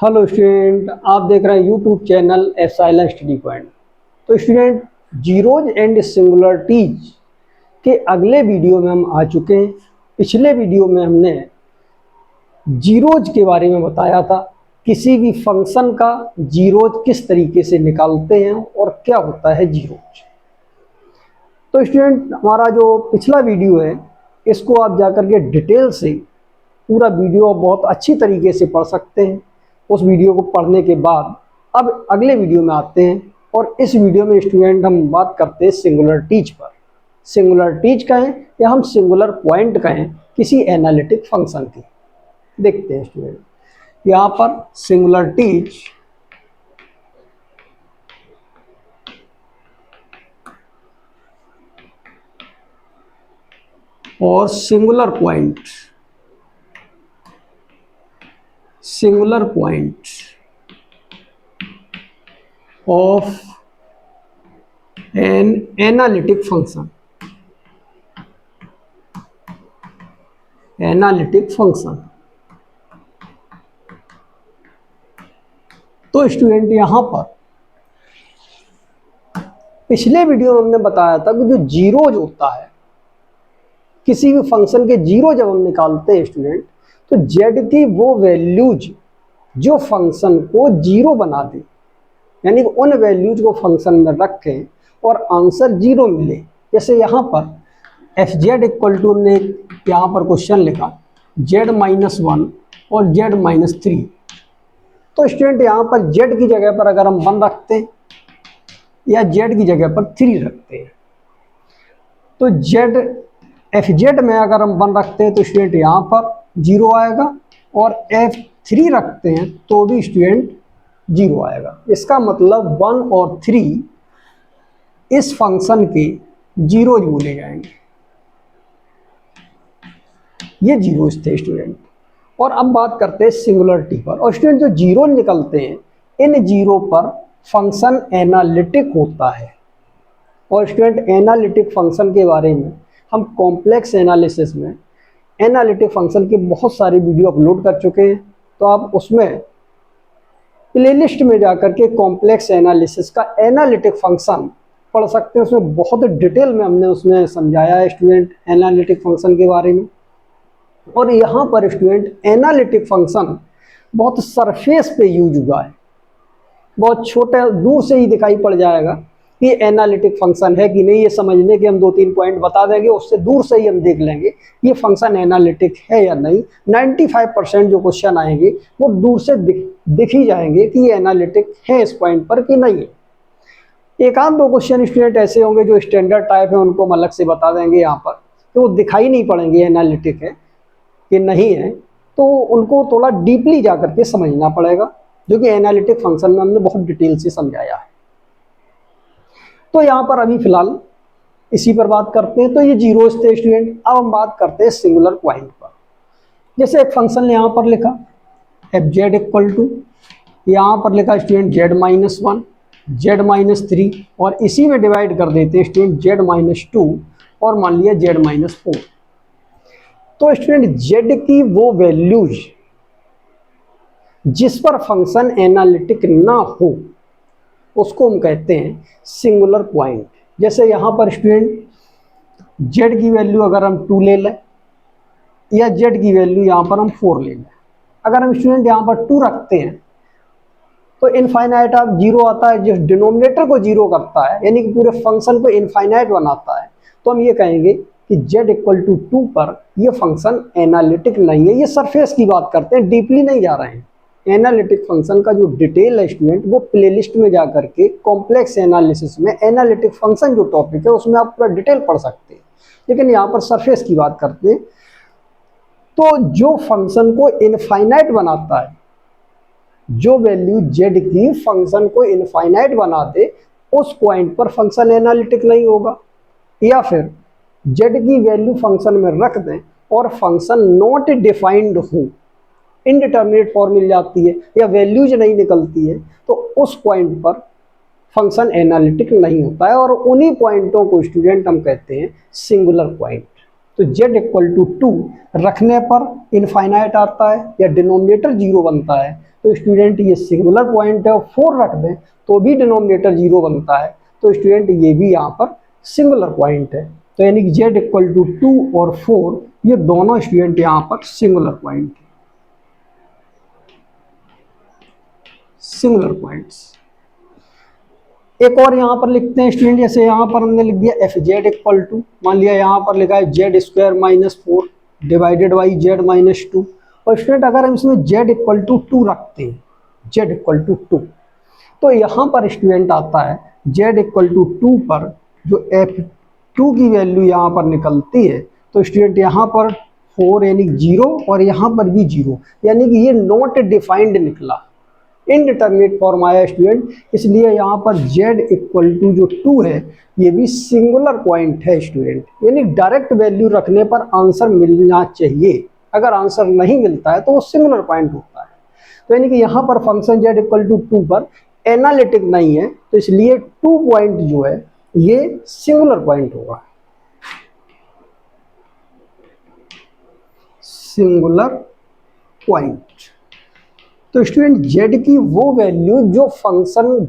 Hello student, आप देख रहे हैं YouTube channel epsilon study point. तो स्टूडेंट, जीरोज एंड सिंगुलरिटीज के अगले वीडियो में हम आ चुके हैं। पिछले वीडियो में हमने जीरोज के बारे में बताया था, किसी भी फंक्शन का जीरोज किस तरीके से निकालते हैं और क्या होता है जीरोज। तो स्टूडेंट, हमारा जो पिछला वीडियो है इसको आप जाकर के डिटेल से पूरा वीडियो बहुत अच्छी तरीके से पढ़ सकते हैं। उस वीडियो को पढ़ने के बाद अब अगले वीडियो में आते हैं और इस वीडियो में स्टूडेंट हम बात करते हैं सिंगुलरिटीज पर। सिंगुलरिटीज कहें या हम सिंगुलर पॉइंट कहें किसी एनालिटिक फंक्शन की। देखते हैं स्टूडेंट, यहाँ पर सिंगुलरिटीज और singular point of an analytic function। तो स्टूडेंट, यहां पर पिछले वीडियो में हमने बताया था कि जो जीरोज होता है, किसी भी फंक्शन के जीरो जब हम निकालते हैं स्टूडेंट, तो जेड की वो वैल्यूज जो फंक्शन को जीरो बना दे, यानी उन वैल्यूज को फंक्शन में रखें और आंसर जीरो मिले। जैसे यहाँ पर एफ जेड इक्वल टू, हमने यहाँ पर क्वेश्चन लिखा z-1 और z-3। तो स्टूडेंट, यहाँ पर z की जगह पर अगर हम 1 रखते हैं या z की जगह पर 3 रखते हैं, तो एफ जेड में अगर हम 1 रखते हैं तो स्टूडेंट यहाँ पर 0 आएगा, और F3 रखते हैं तो भी स्टूडेंट 0 आएगा। इसका मतलब 1 और 3 इस फंक्शन के जीरोज बोले जाएंगे। ये जीरोज थे स्टूडेंट। और अब बात करते हैं सिंगुलरिटी पर। और स्टूडेंट, जो जीरो निकलते हैं, इन जीरो पर फंक्शन एनालिटिक होता है। और स्टूडेंट, एनालिटिक फंक्शन के बारे में हम कॉम्प्लेक्स एनालिसिस में एनालिटिक फंक्शन के बहुत सारे वीडियो अपलोड कर चुके हैं। तो आप उसमें प्लेलिस्ट में जाकर के कॉम्प्लेक्स एनालिसिस का एनालिटिक फंक्शन पढ़ सकते हैं। उसमें बहुत डिटेल में हमने उसमें समझाया है स्टूडेंट एनालिटिक फंक्शन के बारे में। और यहाँ पर स्टूडेंट, एनालिटिक फंक्शन बहुत सरफेस पे यूज हुआ है, बहुत छोटे दूर से ही दिखाई पड़ जाएगा कि एनालिटिक फंक्शन है कि नहीं। ये समझने के हम 2-3 पॉइंट बता देंगे, उससे दूर से ही हम देख लेंगे ये फंक्शन एनालिटिक है या नहीं। 95% जो क्वेश्चन आएंगे वो दूर से दिख ही जाएंगे कि ये एनालिटिक है इस पॉइंट पर कि नहीं है। एक आध 2 क्वेश्चन स्टूडेंट ऐसे होंगे जो स्टैंडर्ड टाइप है, उनको हम अलग से बता देंगे यहाँ पर, तो वो दिखाई नहीं पड़ेंगे एनालिटिक है कि नहीं है। तो उनको थोड़ा डीपली जा करके समझना पड़ेगा, जो कि एनालिटिक फंक्शन में हमने बहुत डिटेल से समझाया है। तो यहाँ पर अभी फिलहाल इसी पर बात करते हैं। तो ये जीरोज थे स्टूडेंट। अब हम बात करते हैं सिंगुलर पॉइंट पर। जैसे एक फंक्शन यहाँ पर लिखा एफ जेड इक्वल टू, यहाँ पर लिखा स्टूडेंट z-1, z-3, और इसी में डिवाइड कर देते हैं स्टूडेंट z-2 और मान लिया z-4। तो स्टूडेंट, z की वो वैल्यूज जिस पर फंक्शन एनालिटिक ना हो उसको हम कहते हैं सिंगुलर पॉइंट। जैसे यहाँ पर स्टूडेंट, z की वैल्यू अगर हम 2 ले लें या z की वैल्यू यहाँ पर हम 4 ले लें, अगर हम स्टूडेंट यहाँ पर 2 रखते हैं तो इनफाइनाइट ऑफ 0 आता है, जो डिनोमिनेटर को 0 करता है, यानी कि पूरे फंक्शन को इनफाइनाइट बनाता है। तो हम ये कहेंगे कि z इक्वल टू 2 पर ये फंक्शन एनालिटिक नहीं है। ये सरफेस की बात करते हैं, डीपली नहीं जा रहे हैं। एनालिटिक फंक्शन का जो डिटेल है स्टूडेंट, वो प्लेलिस्ट में जा करके कॉम्प्लेक्स एनालिसिस में एनालिटिक फंक्शन जो टॉपिक है उसमें आप पूरा डिटेल पढ़ सकते हैं। लेकिन यहाँ पर सरफेस की बात करते हैं। तो जो फंक्शन को इनफाइनाइट बनाता है, जो वैल्यू z की फंक्शन को इनफाइनाइट बना दे, उस पॉइंट पर फंक्शन एनालिटिक नहीं होगा। या फिर z की वैल्यू फंक्शन में रख दें और फंक्शन नॉट डिफाइंड हो, इनडिटर्मिनेट फॉर्म मिल जाती है या वैल्यूज नहीं निकलती है, तो उस पॉइंट पर फंक्शन एनालिटिक नहीं होता है। और उन्हीं पॉइंटों को स्टूडेंट हम कहते हैं सिंगुलर पॉइंट। तो z इक्वल टू 2 रखने पर इनफाइनाइट आता है या डिनोमिनेटर 0 बनता है, तो स्टूडेंट ये सिंगुलर पॉइंट है, और 4 रख दें तो भी डिनोमिनेटर 0 बनता है, तो स्टूडेंट ये भी यहाँ पर सिंगुलर पॉइंट है। तो यानी कि z इक्वल टू 2 और 4 ये दोनों स्टूडेंट यहाँ पर सिंगुलर पॉइंट है, सिंगुलर पॉइंट्स। एक और यहाँ पर लिखते हैं स्टूडेंट, जैसे यहाँ पर हमने लिख दिया एफ जेड इक्वल टू, मान लिया यहाँ पर लिखा है Z square minus 4 divided by Z minus 2, और स्टूडेंट अगर हम इसमें जेड इक्वल टू 2 रखते हैं, जेड इक्वल टू 2, तो यहाँ पर स्टूडेंट आता है जेड इक्वल टू 2 पर जो f2 की वैल्यू यहाँ पर निकलती है, तो स्टूडेंट यहाँ पर 4 यानी 0 और यहाँ पर भी 0, यानी कि ये नॉट डिफाइंड निकला, इनडिटरमिनेट फॉर्म आया स्टूडेंट। इसलिए यहाँ पर z इक्वल टू जो 2 है ये भी सिंगुलर पॉइंट है स्टूडेंट, यानी डायरेक्ट वैल्यू रखने पर आंसर मिलना चाहिए, अगर आंसर नहीं मिलता है तो वो सिंगुलर पॉइंट होता है। तो यानी कि यहाँ पर फंक्शन z इक्वल टू 2 पर एनालिटिक नहीं है, तो इसलिए 2 पॉइंट जो है ये सिंगुलर पॉइंट होगा, सिंगुलर पॉइंट। तो स्टूडेंट z की वो वैल्यू जो फंक्शन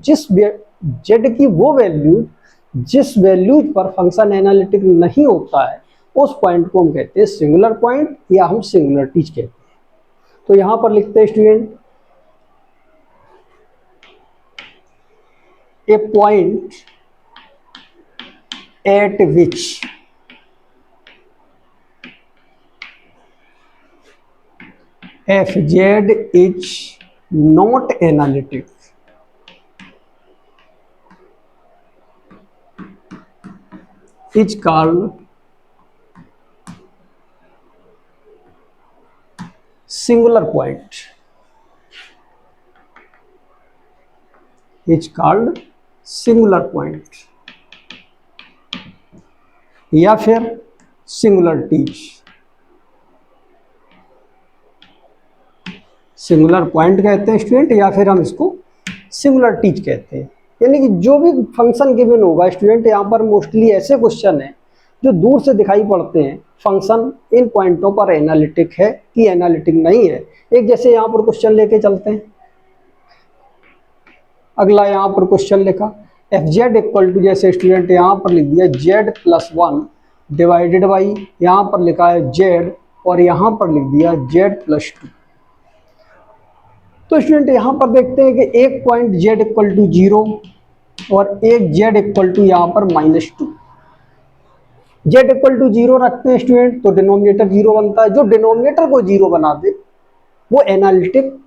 z की वो वैल्यू जिस वैल्यू पर फंक्शन एनालिटिक नहीं होता है उस पॉइंट को हम कहते हैं सिंगुलर पॉइंट, या हम सिंगुलरिटीज कहते हैं। तो यहां पर लिखते हैं student A point eight which fz is not analytic is called singular point, is called singular point या फिर सिंगुलरिटीज, सिंगुलर पॉइंट कहते हैं स्टूडेंट, या फिर हम इसको सिंगुलरिटीज कहते हैं। यानी कि जो भी फंक्शन गिवन होगा स्टूडेंट, यहाँ पर मोस्टली ऐसे क्वेश्चन हैं जो दूर से दिखाई पड़ते हैं, फंक्शन इन पॉइंटों पर एनालिटिक है कि एनालिटिक नहीं है। एक जैसे यहाँ पर क्वेश्चन लेके चलते हैं, अगला यहाँ पर क्वेश्चन लिखा एफ जेड इक्वल टू, जैसे स्टूडेंट यहाँ पर लिख दिया जेड प्लस 1 डिवाइडेड बाई, यहाँ पर लिखा है जेड और यहाँ पर लिख दिया जेड प्लस 2। तो स्टूडेंट यहाँ पर देखते हैं कि एक पॉइंट z इक्वल टू 0 और एक z इक्वल टू यहाँ पर -2। z इक्वल टू 0 रखते हैं स्टूडेंट तो डिनोमिनेटर 0 बनता है, जो डिनोमिनेटर को 0 बना दे वो एनालिटिक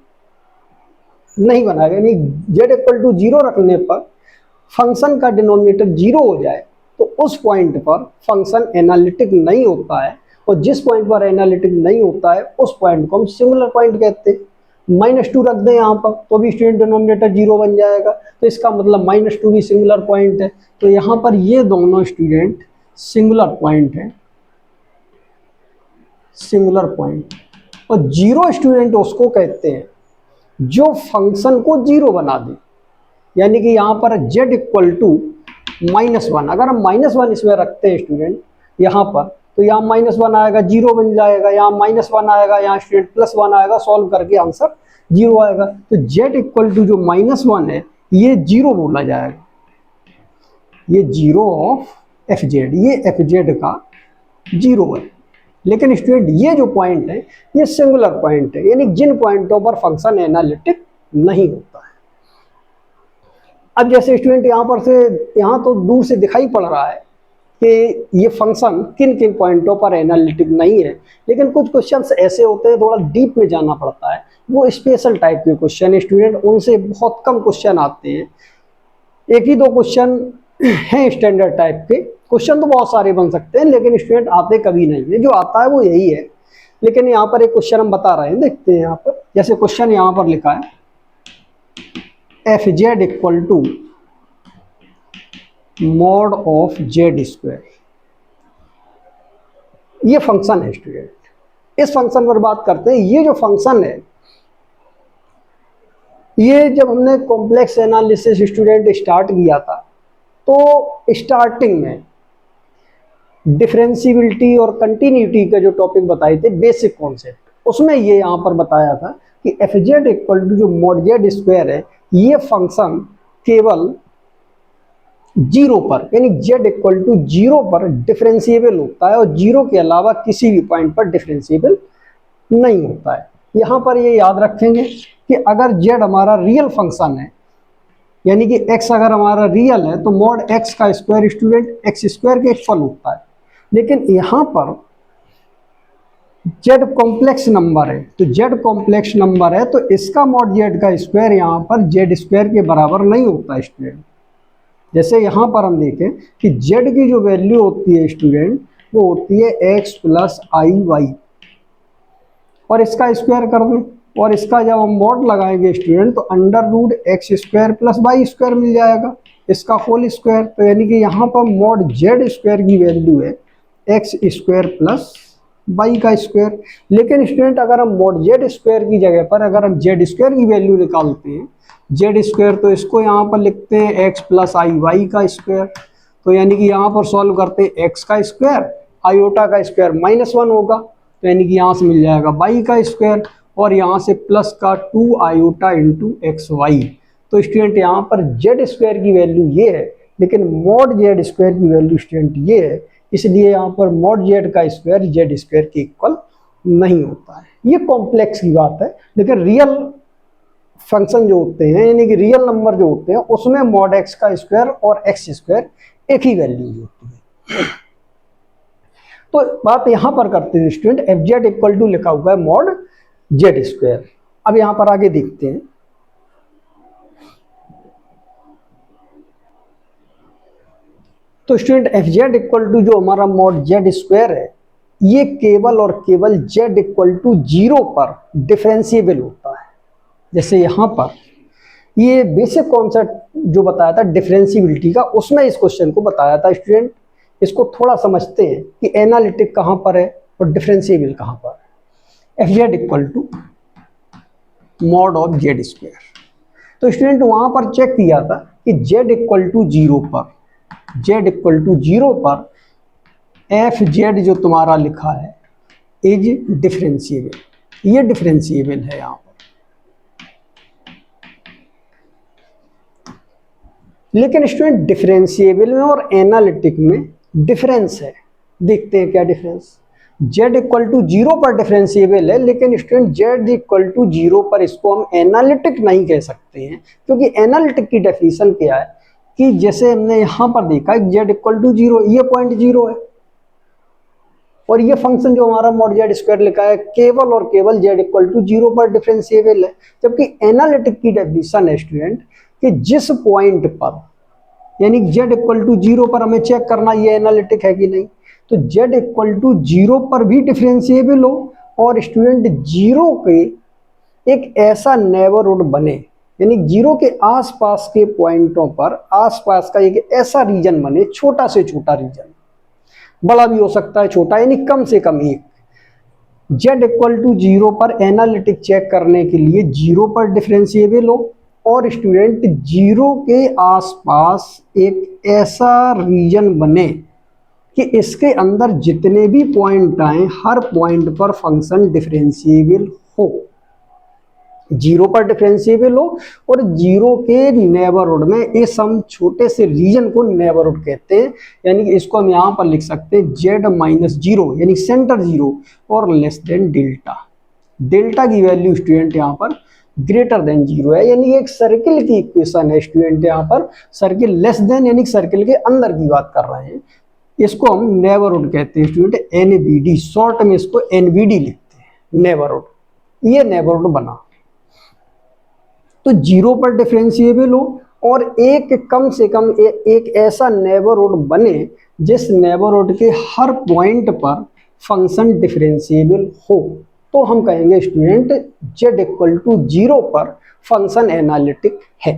नहीं बनाएगा, यानी z इक्वल टू 0 रखने पर फंक्शन का डिनोमिनेटर 0 हो जाए तो उस पॉइंट पर फंक्शन एनालिटिक नहीं होता है, और जिस पॉइंट पर एनालिटिक नहीं होता है उस पॉइंट को हम सिंगुलर पॉइंट कहते हैं। -2 रख दें यहाँ पर तो भी स्टूडेंट डिनोमिनेटर 0 बन जाएगा, तो इसका मतलब -2 भी सिंगुलर पॉइंट है। तो यहाँ पर ये दोनों स्टूडेंट सिंगुलर पॉइंट है, सिंगुलर पॉइंट। और 0 स्टूडेंट उसको कहते हैं जो फंक्शन को 0 बना दे, यानी कि यहाँ पर z इक्वल टू -1, अगर हम -1 इसमें रखते हैं स्टूडेंट यहाँ पर, तो यहाँ -1 आएगा 0 बन जाएगा, यहाँ -1 आएगा, यहाँ स्टूडेंट +1 आएगा, सॉल्व करके आंसर 0 आएगा। तो z इक्वल टू जो -1 है ये 0 बोला जाएगा, ये 0 ऑफ fz, ये fz का 0 है। लेकिन स्टूडेंट ये जो पॉइंट है ये सिंगुलर पॉइंट है, यानी जिन पॉइंटों पर फंक्शन एनालिटिक नहीं होता है। अब जैसे स्टूडेंट यहाँ पर से, यहाँ तो दूर से दिखाई पड़ रहा है कि ये फंक्शन किन किन पॉइंटों पर एनालिटिक नहीं है, लेकिन कुछ क्वेश्चंस ऐसे होते हैं थोड़ा डीप में जाना पड़ता है, वो स्पेशल टाइप के क्वेश्चन है स्टूडेंट, उनसे बहुत कम क्वेश्चन आते हैं, एक ही दो क्वेश्चन हैं स्टैंडर्ड टाइप के। क्वेश्चन तो बहुत सारे बन सकते हैं लेकिन स्टूडेंट आते कभी नहीं है, जो आता है वो यही है। लेकिन यहाँ पर एक क्वेश्चन हम बता रहे हैं, देखते हैं यहाँ पर। जैसे क्वेश्चन यहाँ पर लिखा है F Z equal to mod of Z square, ये फंक्शन है स्टूडेंट। इस फंक्शन पर बात करते हैं। ये जो फंक्शन है ये जब हमने कॉम्प्लेक्स एनालिसिस स्टूडेंट स्टार्ट किया था तो स्टार्टिंग में डिफरेंशिएबिलिटी और कंटिन्यूटी का जो टॉपिक बताए थे, बेसिक कॉन्सेप्ट, उसमें ये यहाँ पर बताया था कि एफ जेड इक्वल टू जो मॉड जेड स्क्वायर है ये फंक्शन केवल जीरो पर यानी जेड इक्वल टू जीरो पर डिफरेंशिएबल होता है और जीरो के अलावा किसी भी पॉइंट पर डिफरेंशिएबल नहीं होता है। यहाँ पर ये याद रखेंगे कि अगर जेड हमारा रियल फंक्शन है यानी कि एक्स अगर हमारा रियल है तो मॉड एक्स का स्क्वायर स्टूडेंट एक्स स्क्वायर के इक्वल होता है, लेकिन यहाँ पर जेड कॉम्प्लेक्स नंबर है तो जेड कॉम्प्लेक्स नंबर है तो इसका मॉड जेड का स्क्वायर यहाँ पर जेड स्क्वायर के बराबर नहीं होता है स्टूडेंट। जैसे यहाँ पर हम देखें कि जेड की जो वैल्यू होती है स्टूडेंट वो होती है एक्स प्लस आई वाई और इसका स्क्वायर कर दें और इसका जब हम मॉड लगाएंगे स्टूडेंट तो under root X square plus Y square मिल जाएगा इसका होल स्क्वायर। तो यानी कि यहाँ पर मॉड जेड स्क्वायर की वैल्यू है एक्स स्क्वायर प्लस वाई का स्क्वायर। लेकिन स्टूडेंट अगर हम मॉड जेड स्क्वायर की जगह पर अगर हम जेड स्क्वायर की वैल्यू निकालते हैं जेड स्क्वायर तो इसको यहाँ पर लिखते हैं एक्स प्लस आई वाई का स्क्वायर। तो यानी कि यहाँ पर सॉल्व करते हैं एक्स का स्क्वायर आयोटा का स्क्वायर -1 होगा तो यानी कि यहाँ से मिल जाएगा वाई का स्क्वायर और यहाँ से प्लस का 2 आयोटा इंटू एक्स वाई। तो स्टूडेंट यहाँ पर जेड स्क्वायर की वैल्यू ये है लेकिन मॉड जेड स्क्वायर की वैल्यू स्टूडेंट ये है, इसलिए यहाँ पर मॉड जेड का स्क्वायर जेड स्क्वायर के इक्वल नहीं होता है। ये कॉम्प्लेक्स की बात है, लेकिन रियल फंक्शन जो होते हैं यानी कि रियल नंबर जो होते हैं उसमें मॉड एक्स का स्क्वायर और एक्स स्क्वायर एक ही वैल्यू होती है। तो बात यहां पर करते हैं student F Z equal to लिखा हुआ है मॉड जेड स्क्वायर। अब यहां पर आगे देखते हैं तो student F Z equal to जो हमारा मॉड जेड स्क्वायर है ये केवल और केवल जेड इक्वल टू 0 पर डिफरेंशिएबल होता है। जैसे यहाँ पर ये बेसिक कॉन्सेप्ट जो बताया था डिफरेंशिएबिलिटी का उसमें इस क्वेश्चन को बताया था स्टूडेंट। इसको थोड़ा समझते हैं कि एनालिटिक कहाँ पर है और डिफरेंशिएबल कहाँ पर है। F Z equal to mod of Z square. तो स्टूडेंट वहाँ पर चेक किया था कि जेड इक्वल टू 0 पर जेड इक्वल टू 0 पर एफ जेड जो तुम्हारा लिखा है इज डिफरेंशिएबल। ये डिफरेंशिएबल है यहाँ पर, लेकिन स्टूडेंट डिफरेंशिएबल में और एनालिटिक में डिफरेंस है। देखते हैं क्या डिफरेंस। जेड इक्वल टू 0 पर डिफरेंशिएबल है लेकिन स्टूडेंट जेड इक्वल टू 0 पर इसको हम एनालिटिक नहीं कह सकते हैं, क्योंकि एनालिटिक की डेफिनेशन क्या है कि जैसे हमने यहाँ पर देखा जेड इक्वल टू 0 ये पॉइंट 0 है और ये फंक्शन जो हमारा मॉड जेड स्क्वायर लिखा है केवल और केवल जेड इक्वल टू 0 पर डिफरेंशिएबल है। जबकि एनालिटिक की डेफिनेशन है स्टूडेंट कि जिस पॉइंट पर यानी जेड इक्वल टू 0 पर हमें चेक करना ये एनालिटिक है कि नहीं, तो जेड इक्वल टू 0 पर भी डिफरेंशिएबल हो और स्टूडेंट 0 के एक ऐसा नेबरहुड बने यानी 0 के आसपास के पॉइंटों पर आसपास का एक ऐसा रीजन बने, छोटा से छोटा रीजन, बड़ा भी हो सकता है छोटा यानी कम से कम एक। जेड इक्वल टू 0 पर एनालिटिक चेक करने के लिए 0 पर डिफरेंशिएबल हो और स्टूडेंट 0 के आसपास एक ऐसा रीजन बने कि इसके अंदर जितने भी पॉइंट आए हर पॉइंट पर फंक्शन डिफरेंशिएबल हो। 0 पर डिफरेंशिएबल हो और 0 के नेबरहुड में इस हम छोटे से रीजन को नेबरहुड कहते हैं। यानी कि इसको हम यहाँ पर लिख सकते हैं जेड माइनस 0 यानी सेंटर 0 और लेस देन डेल्टा। डेल्टा की वैल्यू स्टूडेंट यहाँ पर ग्रेटर देन 0 है, यानी एक सर्किल की इक्वेशन है स्टूडेंट। यहाँ पर सर्किल लेस देन यानी सर्किल के अंदर की बात कर रहे हैं, इसको हम नेबरहुड कहते हैं स्टूडेंट। एनबीडी शॉर्ट में इसको एनबीडी लिखते हैं नेबरहुड। ये नेबरहुड बना तो 0 पर डिफरेंशिएबल हो और एक कम से कम एक ऐसा नेबरहुड बने जिस नेबरहुड के हर पॉइंट पर फंक्शन डिफरेंशिएबल हो, तो हम कहेंगे स्टूडेंट जेड इक्वल टू 0 पर फंक्शन एनालिटिक है।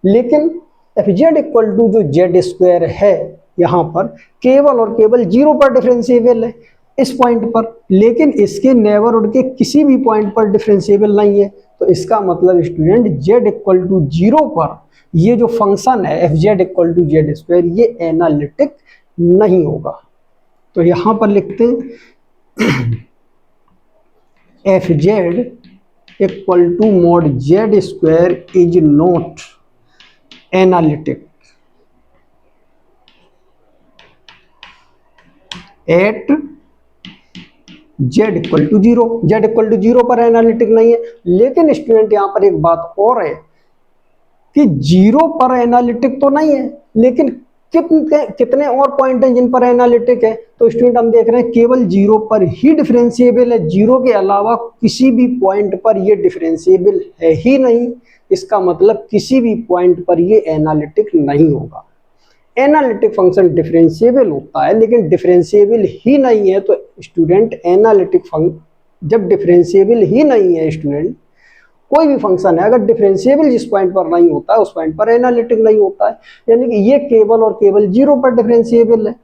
लेकिन एफ जेड इक्वल टू जो जेड स्क्वायर है यहाँ पर केवल और केवल 0 पर डिफरेंशिएबल है इस पॉइंट पर, लेकिन इसके नेबरहुड के किसी भी पॉइंट पर डिफरेंशिएबल नहीं है। तो इसका मतलब स्टूडेंट जेड इक्वल टू 0 पर ये जो फंक्शन है F Z equal to Z square ये एनालिटिक नहीं होगा। तो यहाँ पर लिखते हैं F Z equal to mod Z square is not analytic at Z equal to zero. Z equal to zero पर एनालिटिक नहीं है। लेकिन स्टूडेंट यहां पर एक बात और है कि जीरो पर एनालिटिक तो नहीं है, लेकिन कितने और पॉइंट हैं जिन पर एनालिटिक है। तो स्टूडेंट हम देख रहे हैं केवल जीरो पर ही डिफरेंशिएबल है, जीरो के अलावा किसी भी पॉइंट पर ये डिफरेंशिएबल है ही नहीं। इसका मतलब किसी भी पॉइंट पर ये एनालिटिक नहीं होगा। एनालिटिक फंक्शन डिफरेंशिएबल होता है लेकिन डिफरेंशिएबल ही नहीं है। तो स्टूडेंट एनालिटिक फंक्शन जब डिफरेंशिएबल ही नहीं है, स्टूडेंट कोई भी फंक्शन है अगर डिफरेंशिएबल जिस पॉइंट पर नहीं होता है उस पॉइंट पर एनालिटिक नहीं होता है। यानी कि ये केवल और केवल जीरो पर डिफरेंशिएबल है,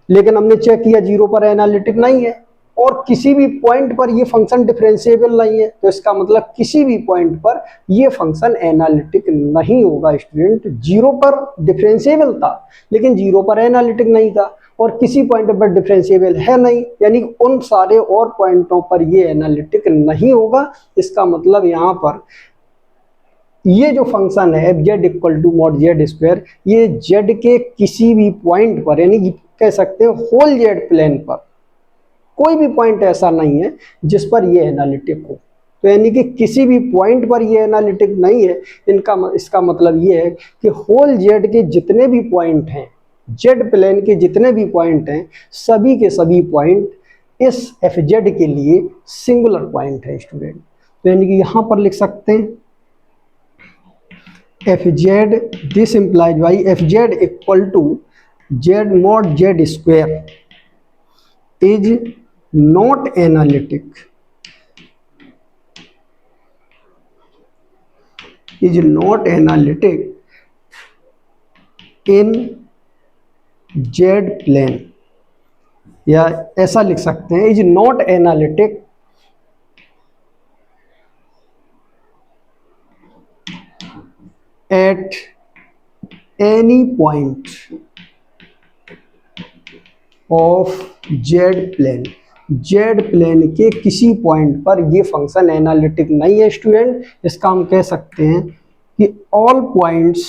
लेकिन हमने चेक किया जीरो पर एनालिटिक नहीं है और किसी भी पॉइंट पर ये फंक्शन डिफरेंशिएबल नहीं है। तो इसका मतलब किसी भी पॉइंट पर ये फंक्शन एनालिटिक नहीं होगा। स्टूडेंट जीरो पर डिफरेंशिएबल था लेकिन जीरो पर एनालिटिक नहीं था और किसी पॉइंट पर डिफरेंशिएबल है नहीं, यानी उन सारे और पॉइंटों पर ये एनालिटिक नहीं होगा। इसका मतलब यहाँ पर ये जो फंक्शन है F Z equal to mod Z square, ये जेड के किसी भी पॉइंट पर यानी कि कह सकते हैं होल जेड प्लेन पर कोई भी पॉइंट ऐसा नहीं है जिस पर ये एनालिटिक हो। तो यानी कि किसी भी पॉइंट पर ये एनालिटिक नहीं है। इसका मतलब ये है कि होल जेड के जितने भी पॉइंट हैं, जेड प्लेन के जितने भी पॉइंट हैं, सभी के सभी पॉइंट इस एफ जेड के लिए सिंगुलर पॉइंट है स्टूडेंट। तो यानी कि यहाँ पर लिख सकते हैं F Z, this implies by F Z equal to Z mod Z square is not analytic, is not analytic in Z plane, या ऐसा लिख सकते हैं is not analytic at any point of Z plane. Z plane के किसी point पर ये function analytic नहीं है स्टूडेंट। इसका हम कह सकते हैं कि all points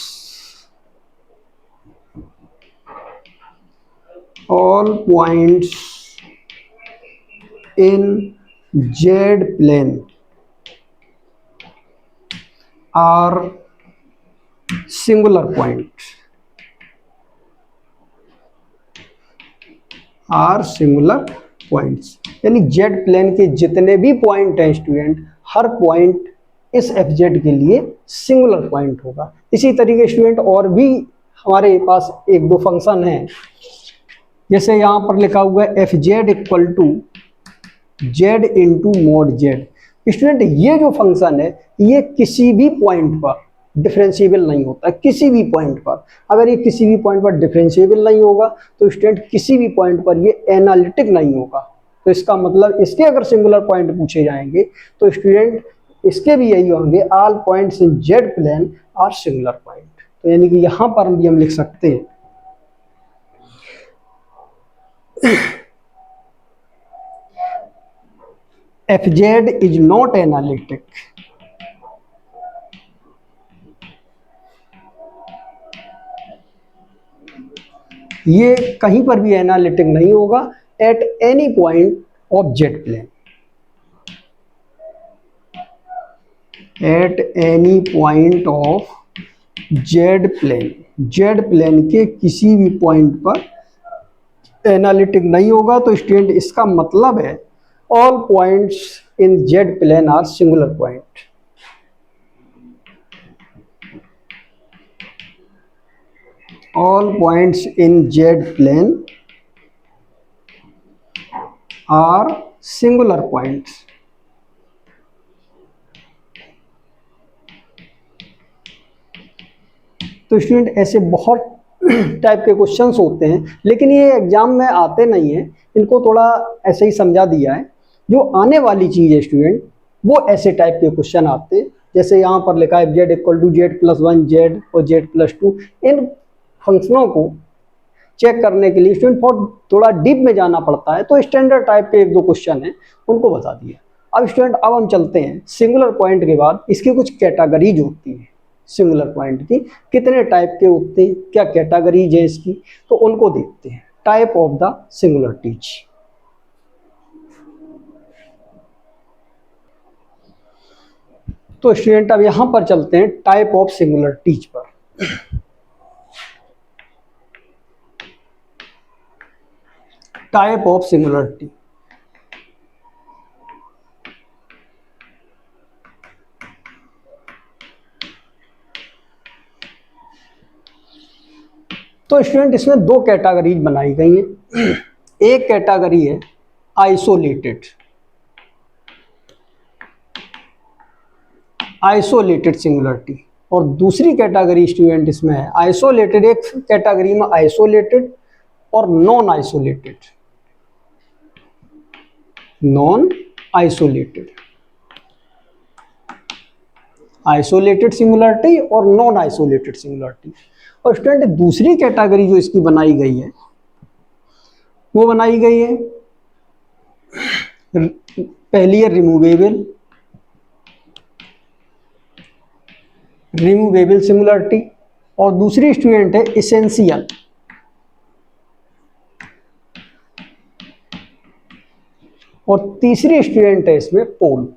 in Z plane are singular point, are singular points. यानी जेड प्लेन के जितने भी पॉइंट हैं स्टूडेंट, हर पॉइंट इस एफ जेड के लिए सिंगुलर पॉइंट होगा। इसी तरीके स्टूडेंट और भी हमारे पास एक दो फंक्शन हैं, जैसे यहाँ पर लिखा हुआ है F Z equal to Z into mod Z. Student ये जो फंक्शन है ये किसी भी पॉइंट पर डिफरेंशिएबल नहीं होता है, किसी भी पॉइंट पर। अगर ये किसी भी पॉइंट पर डिफरेंशिएबल नहीं होगा तो स्टूडेंट किसी भी पॉइंट पर ये एनालिटिक नहीं होगा। तो इसका मतलब इसके अगर सिंगुलर पॉइंट पूछे जाएंगे तो स्टूडेंट इसके भी यही होंगे, all points in Z plane are singular point. तो यानी कि यहाँ पर भी हम लिख सकते हैं F Z is not analytic ये कहीं पर भी एनालिटिक नहीं होगा at any point of Z plane, at any point of Z plane. Z plane के किसी भी पॉइंट पर एनालिटिक नहीं होगा। तो स्टूडेंट इसका मतलब है all points in Z plane are singular point. All points in Z plane are singular points. तो स्टूडेंट ऐसे बहुत टाइप के क्वेश्चंस होते हैं, लेकिन ये एग्जाम में आते नहीं हैं। इनको थोड़ा ऐसे ही समझा दिया है। जो आने वाली चीज़ है स्टूडेंट वो ऐसे टाइप के क्वेश्चन आते हैं, जैसे यहाँ पर लिखा है Z equal to Z plus 1 Z और जेड प्लस 2। इन फंक्शनों को चेक करने के लिए स्टूडेंट बहुत थोड़ा डीप में जाना पड़ता है। तो स्टैंडर्ड टाइप के एक दो क्वेश्चन हैं उनको बता दिया। अब स्टूडेंट अब हम चलते हैं सिंगुलर पॉइंट के बाद इसकी कुछ कैटेगरीज होती है। सिंगुलर पॉइंट की कितने टाइप के होते हैं, क्या कैटेगरीज है इसकी, तो उनको देखते हैं। Type of the singularities. तो स्टूडेंट अब यहां पर चलते हैं टाइप ऑफ सिंगुलरिटीज पर। Type of singularity. तो स्टूडेंट इसमें दो कैटेगरीज बनाई गई हैं। एक कैटेगरी है आइसोलेटेड, आइसोलेटेड सिंगुलरिटी, और दूसरी कैटेगरी स्टूडेंट इसमें है आइसोलेटेड। एक कैटेगरी में आइसोलेटेड और non isolated, non isolated, isolated singularity और नॉन आइसोलेटेड सिंगुलरिटी। और स्टूडेंट दूसरी कैटेगरी जो इसकी बनाई गई है वो बनाई गई है, पहली है रिमूवेबल, रिमूवेबल सिंगुलरिटी, और दूसरी स्टूडेंट है इसेंशियल, और तीसरी स्टूडेंट है इसमें पोल।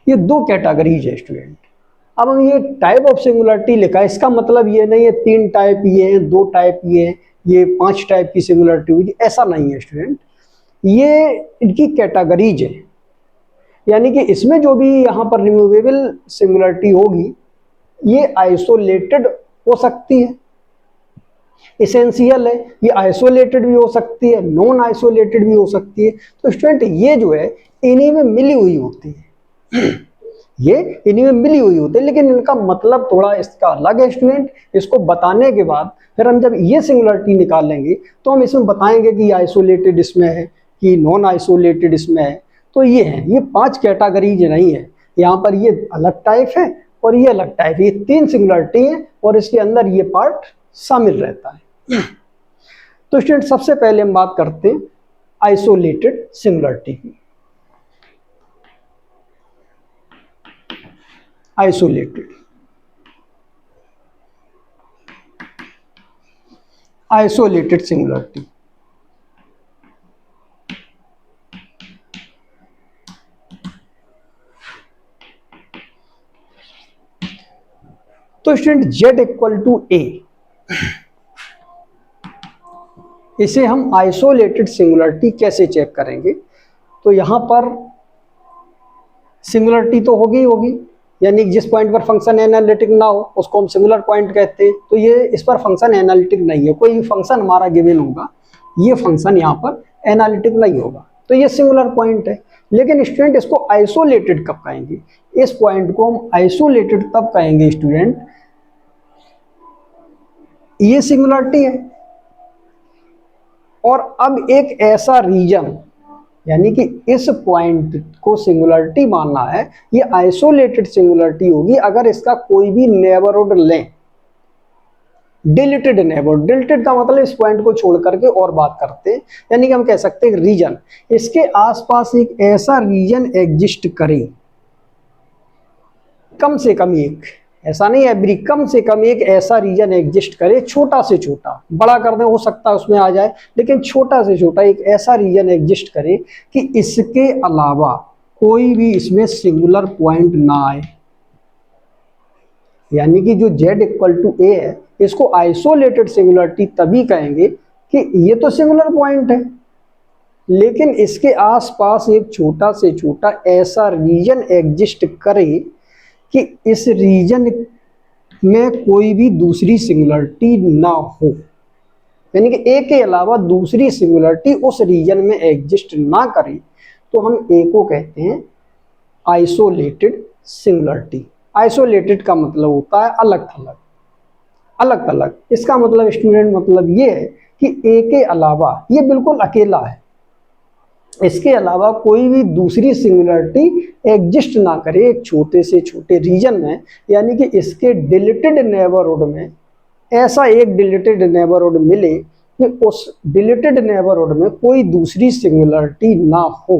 ये दो कैटेगरीज है स्टूडेंट। अब हम ये टाइप ऑफ सिंगुलरिटी लिखा है, इसका मतलब ये नहीं है 3 टाइप ये हैं, 2 टाइप ये हैं, ये 5 टाइप की सिंगुलरिटी हुई, ऐसा नहीं है स्टूडेंट। ये इनकी कैटेगरीज है, यानी कि इसमें जो भी यहाँ पर रिमूवेबल सिंगुलरिटी होगी ये आइसोलेटेड हो सकती है, इसेंशियल है, ये आइसोलेटेड भी हो सकती है, नॉन आइसोलेटेड भी हो सकती है। तो स्टूडेंट ये जो है इन्हीं में मिली हुई होती है, ये इन्हीं में मिली हुई होती है, लेकिन इनका मतलब थोड़ा इसका अलग है स्टूडेंट। इसको बताने के बाद फिर हम जब ये सिंगुलरिटी निकालेंगे तो हम इसमें बताएंगे कि आइसोलेटेड इसमें है कि नॉन आइसोलेटेड इसमें है। तो ये है, ये 5 कैटेगरीज नहीं है, यहाँ पर ये अलग टाइप है और ये अलग टाइप है, ये 3 सिंगुलरिटी है और इसके अंदर ये पार्ट शामिल रहता है। तो स्टूडेंट सबसे पहले हम बात करते हैं आइसोलेटेड सिंगुलरिटी की। Isolated, isolated singularity. तो student z equal to a, इसे हम आइसोलेटेड सिंगुलरिटी कैसे चेक करेंगे। तो यहां पर सिंगुलरिटी तो होगी, यानी जिस पॉइंट पर फंक्शन एनालिटिक ना हो उसको हम सिंगुलर पॉइंट कहते हैं। तो ये इस पर फंक्शन एनालिटिक नहीं है, कोई भी फंक्शन हमारा गिवन होगा, ये फंक्शन यहाँ पर एनालिटिक नहीं होगा, तो ये सिंगुलर पॉइंट है। लेकिन स्टूडेंट इसको आइसोलेटेड कब कहेंगे, इस पॉइंट को हम आइसोलेटेड तब कहेंगे स्टूडेंट ये सिंगुलरिटी है और अब एक ऐसा रीजन, यानी कि इस पॉइंट को सिंगुलरिटी मानना है, ये आइसोलेटेड सिंगुलरिटी होगी अगर इसका कोई भी नेबरहुड लें, डिलीटेड नेबरहुड। डिलीटेड का मतलब इस पॉइंट को छोड़ करके और बात करते हैं, यानी कि हम कह सकते हैं रीजन, इसके आसपास एक ऐसा रीजन एग्जिस्ट करे, कम से कम एक, ऐसा नहीं एवरी, कम से कम एक ऐसा रीजन एग्जिस्ट करे, छोटा से छोटा, बड़ा कर दें हो सकता है उसमें आ जाए, लेकिन छोटा से छोटा एक ऐसा रीजन एग्जिस्ट करे कि इसके अलावा कोई भी इसमें सिंगुलर पॉइंट ना आए। यानी कि जो z इक्वल टू a है इसको आइसोलेटेड सिंगुलरिटी तभी कहेंगे कि ये तो सिंगुलर पॉइंट है लेकिन इसके आसपास एक छोटा से छोटा ऐसा रीजन एग्जिस्ट करे कि इस रीजन में कोई भी दूसरी सिंगुलरिटी ना हो, यानी कि ए के अलावा दूसरी सिंगुलरिटी उस रीजन में एग्जिस्ट ना करे, तो हम ए को कहते हैं आइसोलेटेड सिंगुलरिटी। आइसोलेटेड का मतलब होता है अलग थलग, अलग थलग। इसका मतलब स्टूडेंट मतलब ये है कि ए के अलावा ये बिल्कुल अकेला है, इसके अलावा कोई भी दूसरी सिंगुलरिटी एग्जिस्ट ना करे एक छोटे से छोटे रीजन में, यानी कि इसके डिलीटेड नेबरहुड में ऐसा एक डिलीटेड नेबरहुड मिले कि उस डिलीटेड नेबरहुड में कोई दूसरी सिंगुलरिटी ना हो,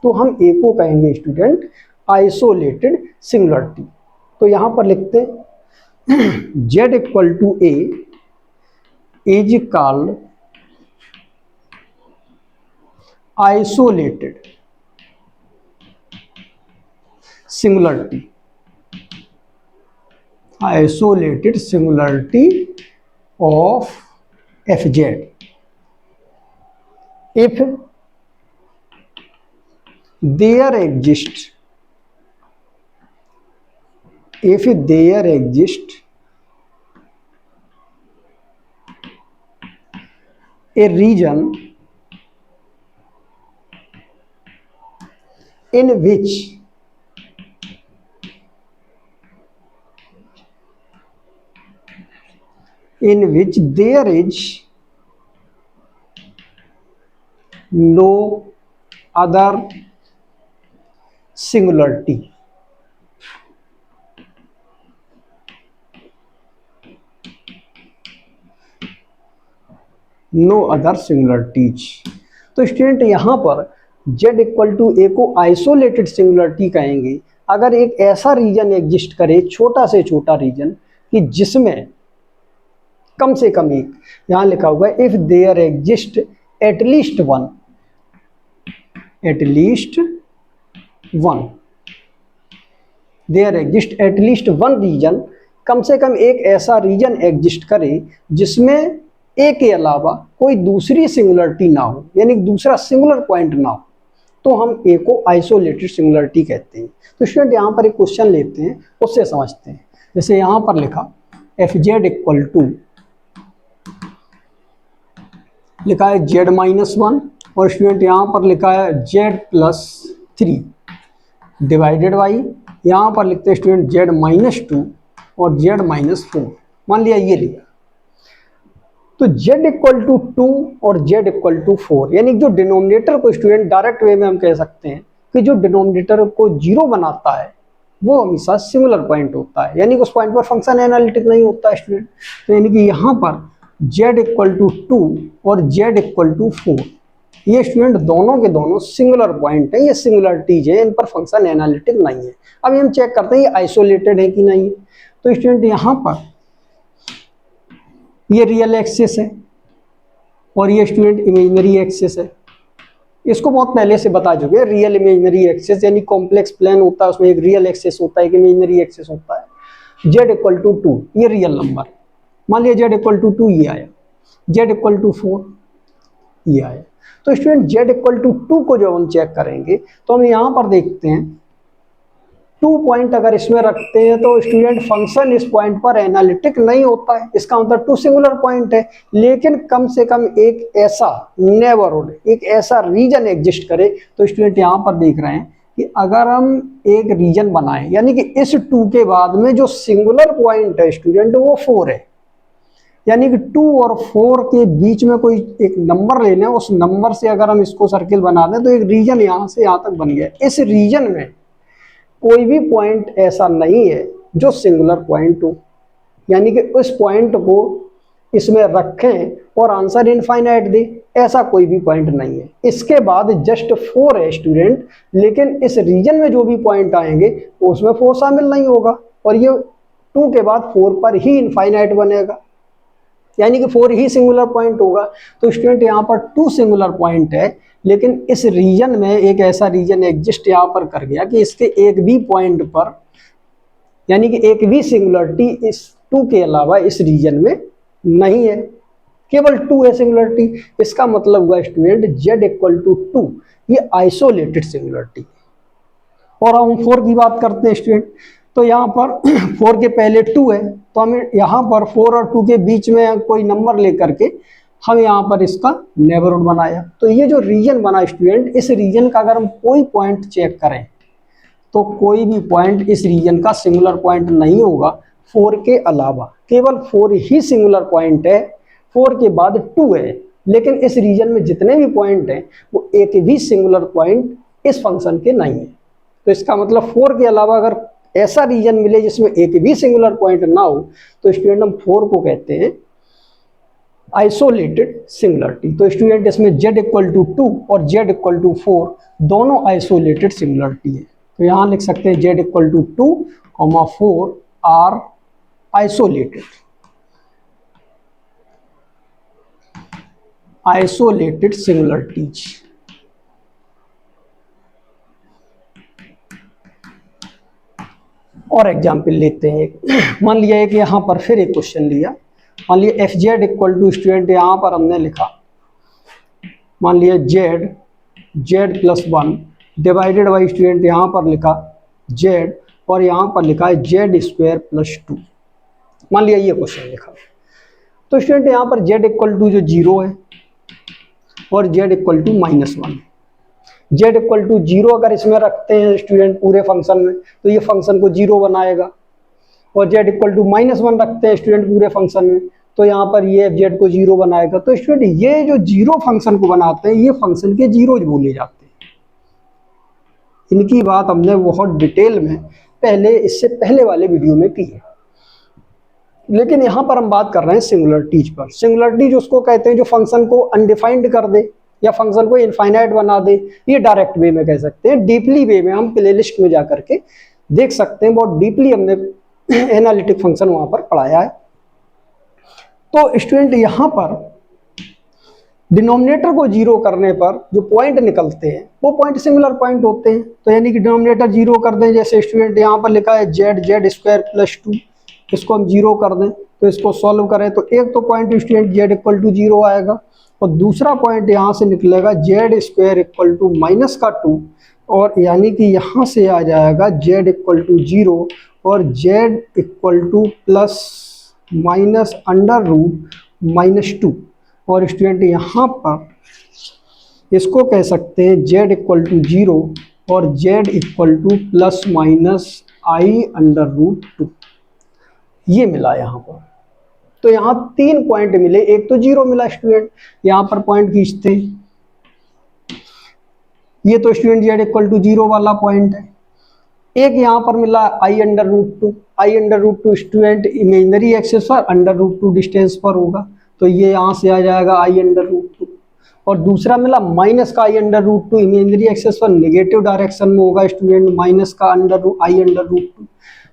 तो हम ए को कहेंगे स्टूडेंट आइसोलेटेड सिंगुलरिटी। तो यहाँ पर लिखते हैं z equal to A is called isolated singularity, isolated singularity of fz if there exists a region in which there is no other singularity, no other singularities. तो स्टूडेंट यहाँ पर z equal to ए को isolated singularity कहेंगे अगर एक ऐसा reason exist करे, छोटा से छोटा रीजन, कि जिसमें कम से कम एक, यहाँ लिखा हुआ है if there exist at least one region, कम से कम एक ऐसा रीजन एग्जिस्ट करे जिसमें ए के अलावा कोई दूसरी सिंगुलरिटी ना हो, यानी दूसरा सिंगुलर पॉइंट ना हो, तो हम ए को आइसोलेटेड सिंगुलरिटी कहते हैं। तो स्टूडेंट यहाँ पर एक क्वेश्चन लेते हैं, उससे समझते हैं। जैसे यहाँ पर लिखा fz इक्वल टू, लिखा है z-1 और स्टूडेंट यहाँ पर लिखा है z+3 डिवाइडेड बाई, यहाँ पर लिखते हैं स्टूडेंट z-2 और z-4। मान लिया ये लिया, तो z इक्वल टू 2 और z इक्वल टू 4, यानी जो डिनोमिनेटर को स्टूडेंट डायरेक्ट वे में हम कह सकते हैं कि जो डिनोमिनेटर को 0 बनाता है वो हमेशा सिंगुलर पॉइंट होता है, यानी उस पॉइंट पर फंक्शन एनालिटिक नहीं होता है स्टूडेंट। तो यानी कि यहाँ पर z इक्वल टू 2 और z इक्वल टू 4, ये स्टूडेंट दोनों के दोनों सिंगुलर पॉइंट है, ये सिंगुलरिटीज है, इन पर फंक्शन एनालिटिक नहीं है। अब हम चेक करते हैं ये आइसोलेटेड है कि नहीं है। तो स्टूडेंट यहाँ पर ये रियल एक्सिस है और ये स्टूडेंट इमेजिनरी एक्सिस है। इसको बहुत पहले से बता चुके हैं, रियल इमेजिनरी एक्सिस यानी कॉम्प्लेक्स प्लेन होता है, उसमें एक रियल एक्सिस होता है, एक इमेजिनरी एक्सिस होता है। z इक्वल टू 2 ये रियल नंबर, मान लिया z इक्वल टू 2 ये आया, z इक्वल टू 4 ये आया। तो स्टूडेंट z इक्वल टू 2 को जब हम चेक करेंगे तो हम यहाँ पर देखते हैं 2 पॉइंट अगर इसमें रखते हैं तो स्टूडेंट फंक्शन इस पॉइंट पर एनालिटिक नहीं होता है, इसका मतलब 2 सिंगुलर पॉइंट है। लेकिन कम से कम एक ऐसा नेबरहुड, एक ऐसा रीजन एग्जिस्ट करे, तो स्टूडेंट यहाँ पर देख रहे हैं कि अगर हम एक रीजन बनाएं, यानी कि इस 2 के बाद में जो सिंगुलर पॉइंट है स्टूडेंट वो 4 है, यानी कि 2 और 4 के बीच में कोई एक नंबर लेना है, उस नंबर से अगर हम इसको सर्किल बना दें तो एक रीजन यहाँ से यहाँ तक बन गया। इस रीजन में कोई भी पॉइंट ऐसा नहीं है जो सिंगुलर पॉइंट हो, यानी कि उस पॉइंट को इसमें रखें और आंसर इनफाइनाइट दे, ऐसा कोई भी पॉइंट नहीं है। इसके बाद जस्ट 4 है स्टूडेंट, लेकिन इस रीजन में जो भी पॉइंट आएंगे उसमें 4 शामिल नहीं होगा और ये 2 के बाद 4 पर ही इनफाइनाइट बनेगा, यानी कि 4 ही सिंगुलर पॉइंट होगा। तो स्टूडेंट यहाँ पर 2 सिंगुलर पॉइंट है, लेकिन इस रीजन में एक ऐसा रीजन एग्जिस्ट यहाँ पर कर गया कि इसके एक भी पॉइंट पर, यानी कि एक भी सिंगुलरिटी इस 2 के अलावा इस रीजन में नहीं है, केवल 2 है सिंगुलरिटी। इसका मतलब हुआ स्टूडेंट z इक्वल टू 2 ये आइसोलेटेड सिंगुलरिटी। और हम 4 की बात करते हैं स्टूडेंट, तो यहाँ पर 4 के पहले 2 है, तो हमें यहाँ पर 4 और 2 के बीच में कोई नंबर लेकर के हम यहाँ पर इसका नेबरहुड बनाया। तो ये जो रीजन बना स्टूडेंट, इस रीजन का अगर हम कोई पॉइंट चेक करें तो कोई भी पॉइंट इस रीजन का सिंगुलर पॉइंट नहीं होगा 4 के अलावा, केवल 4 ही सिंगुलर पॉइंट है, 4 के बाद 2 है, लेकिन इस रीजन में जितने भी पॉइंट हैं वो एक भी सिंगुलर पॉइंट इस फंक्शन के नहीं है। तो इसका मतलब 4 के अलावा अगर ऐसा रीजन मिले जिसमें एक भी सिंगुलर पॉइंट ना हो तो स्टूडेंट हम 4 को कहते हैं आइसोलेटेड सिंगुलरिटी। तो स्टूडेंट इसमें z इक्वल टू 2 और z इक्वल टू 4 दोनों आइसोलेटेड सिंगुलरिटी है। तो यहाँ लिख सकते हैं z equal to 2, 4 are isolated singularities. और एग्जाम्पल लेते हैं एक। मान लिया है कि यहाँ पर फिर एक क्वेश्चन लिया, मान लिया F Z equal to student यहाँ पर हमने लिखा, मान लिया Z plus 1 divided by student यहाँ पर लिखा जेड और यहाँ पर लिखा है जेड स्क्वायर प्लस 2। मान लिया ये क्वेश्चन लिखा, तो स्टूडेंट यहाँ पर जेड इक्वल टू जो 0 है और Z equal to -1। Z equal to 0 अगर इसमें रखते हैं स्टूडेंट पूरे फंक्शन में तो ये फंक्शन को 0 बनाएगा, और जेड इक्वल टू -1 रखते हैं स्टूडेंट पूरे फंक्शन में तो यहाँ पर ये जेड को 0 बनाएगा। तो स्टूडेंट ये जो 0 फंक्शन को बनाते हैं ये फंक्शन के जीरोज बोले जाते हैं। इनकी बात हमने बहुत डिटेल में पहले इससे पहले वाले वीडियो में की है, लेकिन यहाँ पर हम बात कर रहे हैं सिंगुलरिटीज पर। सिंगुलरिटीज उसको कहते हैं जो फंक्शन को अनडिफाइंड कर दे या फंक्शन को इनफाइनाइट बना दे। ये डायरेक्ट वे में कह सकते हैं, डीपली वे में हम प्लेलिस्ट में जा करके देख सकते हैं, बहुत डीपली हमने एनालिटिक फंक्शन वहां पर पढ़ाया है। तो स्टूडेंट यहाँ पर डिनोमिनेटर को 0 करने पर जो पॉइंट निकलते हैं वो पॉइंट सिमिलर पॉइंट होते हैं। तो यानी कि डिनोमिनेटर 0 कर दें, जैसे स्टूडेंट यहाँ पर लिखा है जेड स्क्वायर प्लस 2, इसको हम 0 कर दें तो इसको सॉल्व करें तो एक तो point student Z equal to 0 आएगा और दूसरा पॉइंट यहाँ से निकलेगा जेड स्क्वायर इक्वल टू -2, और यानी कि यहाँ से आ जाएगा जेड इक्वल टू 0 और Z equal to plus minus under root -2। और स्टूडेंट यहाँ पर इसको कह सकते हैं जेड इक्वल टू 0 और Z equal to plus minus I under root 2। ये मिला यहाँ पर। तो यहाँ 3 पॉइंट मिले, एक तो 0 मिला स्टूडेंट, यहाँ पर पॉइंट खींचते हैं, ये तो स्टूडेंट जेड इक्वल टू 0 वाला पॉइंट है। एक यहाँ पर मिला I under root 2, I under root 2 student imaginary axis पर अंडर रूट 2 डिस्टेंस पर होगा, तो ये यहाँ से आ जाएगा आई अंडर रूट 2। और दूसरा मिला माइनस का आई अंडर रूट 2, इमेजिनरी एक्सिस पर नेगेटिव डायरेक्शन में होगा स्टूडेंट माइनस का आई अंडर रूट 2।